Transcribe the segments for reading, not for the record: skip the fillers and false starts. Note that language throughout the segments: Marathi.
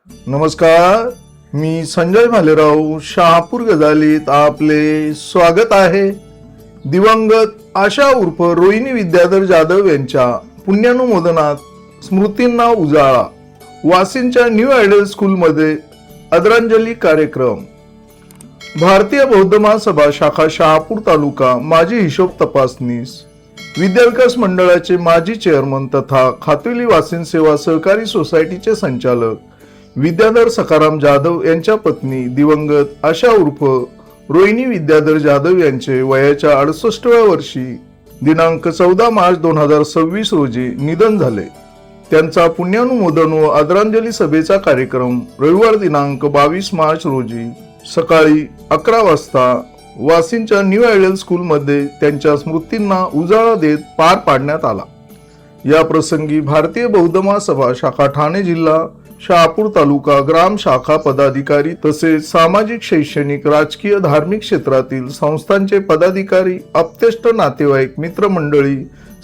नमस्कार, मी संजय भालेराव शहापूर गजालीत आपले स्वागत आहे. दिवंगत आशा उर्फ रोहिणी विद्याधर जाधव यांच्या पुण्यानुमोदनात स्मृतींना उजाळा. वाशिमच्या न्यू आयडियल स्कूलमध्ये आदरांजली कार्यक्रम. भारतीय बौद्ध महासभा शाखा शहापूर तालुका माजी हिशोब तपासनीस विद्याविकास मंडळाचे माजी चेअरमन तथा खातवेली वाशिम सेवा सहकारी सोसायटीचे संचालक विद्याधर सखाराम जाधव यांच्या पत्नी दिवंगत आशा उर्फ रोहिणी विद्याधर जाधव यांचे वयाच्या 68व्या वर्षी दिनांक 14 मार्च 2026 रोजी निधन झाले. त्यांचा पुण्यानुमोदन व आदरांजली सभेचा कार्यक्रम रविवार दिनांक 22 मार्च रोजी सकाळी 11 वाजता वाशिमच्या न्यू आयडियल स्कूलमध्ये त्यांच्या स्मृतींना उजाळा देत पार पाडण्यात आला. या प्रसंगी भारतीय बौद्ध महासभा शाखा ठाणे जिल्हा शहापूर तालुका ग्राम शाखा पदाधिकारी तसेच सामाजिक शैक्षणिक राजकीय धार्मिक क्षेत्रातील संस्थांचे पदाधिकारी, आप्तेष्ट नातेवाईक, मित्रमंडळी,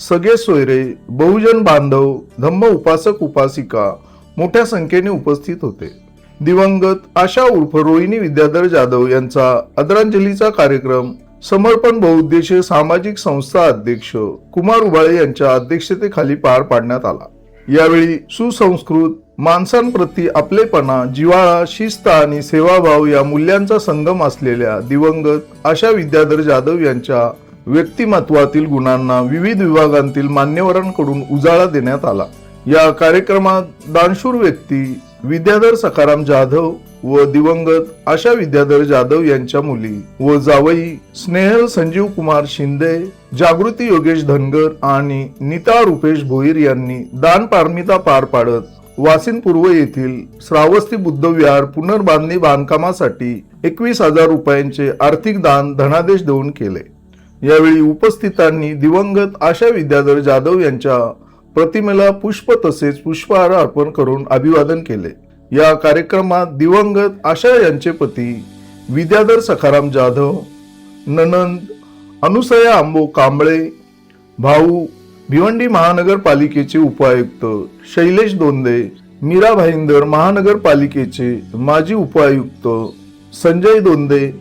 सगळे सोयरे, बहुजन बांधव, धम्म उपासक उपासिका मोठ्या संख्येने उपस्थित होते. दिवंगत आशा उर्फ रोहिणी विद्याधर जाधव यांचा आदरांजलीचा कार्यक्रम समर्पण बहुउद्देशीय सामाजिक संस्था अध्यक्ष कुमार उबाळे यांच्या अध्यक्षतेखाली पार पाडण्यात आला. यावेळी सुसंस्कृत माणसांप्रती आपलेपणा, जिव्हाळा, शिस्त आणि सेवाभाव या मूल्यांचा संगम असलेल्या दिवंगत आशा विद्याधर जाधव यांच्या व्यक्तिमत्वातील गुणांना विविध विभागांतील मान्यवरांकडून उजाळा देण्यात आला. या कार्यक्रमात दानशूर व्यक्ती विद्याधर सखाराम जाधव व दिवंगत आशा विद्याधर जाधव यांच्या मुली व जावई स्नेहल संजीव कुमार शिंदे, जागृती योगेश धनगर आणि नीता रुपेश भोईर यांनी दान पारमिता पार पाडत वाशिम पूर्व येथील श्रावस्ती बुद्ध विहार पुनर्बांधणी बांधकामासाठी 21,000 रुपयांचे आर्थिक दान धनादेश देऊन केले. यावेळी उपस्थितांनी दिवंगत आशा विद्याधर जाधव यांच्या प्रतिमेला पुष्प तसेच पुष्पहार अर्पण करून अभिवादन केले. या कार्यक्रमात दिवंगत आशा यांचे पती विद्याधर सखाराम जाधव, ननंद अनुसया आंबो कांबळे, भाऊ भिवंडी महानगरपालिकेचे उपायुक्त शैलेश दोंदे, मीरा भाईंदर महानगरपालिकेचे माजी उपायुक्त संजय दोंदे,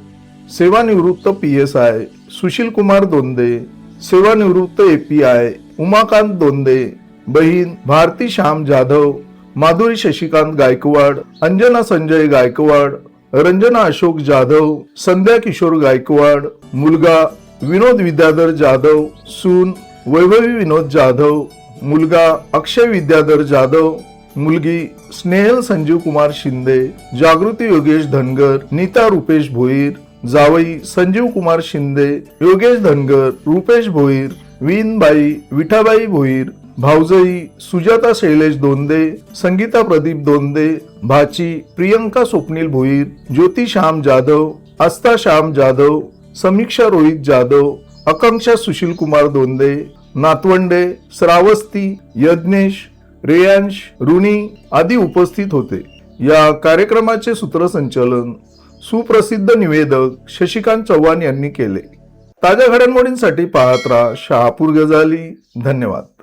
सेवानिवृत्त PSI सुशील कुमार दोंदे, सेवानिवृत्त API उमाकांत दोंदे, बहीण भारती श्याम जाधव, माधुरी शशिकांत गायकवाड, अंजना संजय गायकवाड, रंजना अशोक जाधव, संध्या किशोर गायकवाड, मुलगा विनोद विद्याधर जाधव, सून वैभवी विनोद जाधव, मुलगा अक्षय विद्याधर जाधव, मुलगी स्नेहल संजीव कुमार शिंदे, जागृती योगेश धनगर, नीता रुपेश भोईर, जावई संजीव कुमार शिंदे, योगेश धनगर, रुपेश भोईर, वीनबाई विठाबाई भोईर, भाऊजई सुजाता शैलेश दोंदे, संगीता प्रदीप दोंदे, भाची प्रियंका स्वप्नील भोईर, ज्योती श्याम जाधव, आस्था श्याम जाधव, समीक्षा रोहित जाधव, आकांक्षा सुशील कुमार दोंदे, नातवंडे श्रावस्ती, यज्ञेश, रेयांश, ऋणी आदी उपस्थित होते. या कार्यक्रमाचे सूत्रसंचालन सुप्रसिद्ध निवेदक शशिकांत चव्हाण यांनी केले. ताज्या घडामोडींसाठी पाहत राहा शहापूर गजाली. धन्यवाद.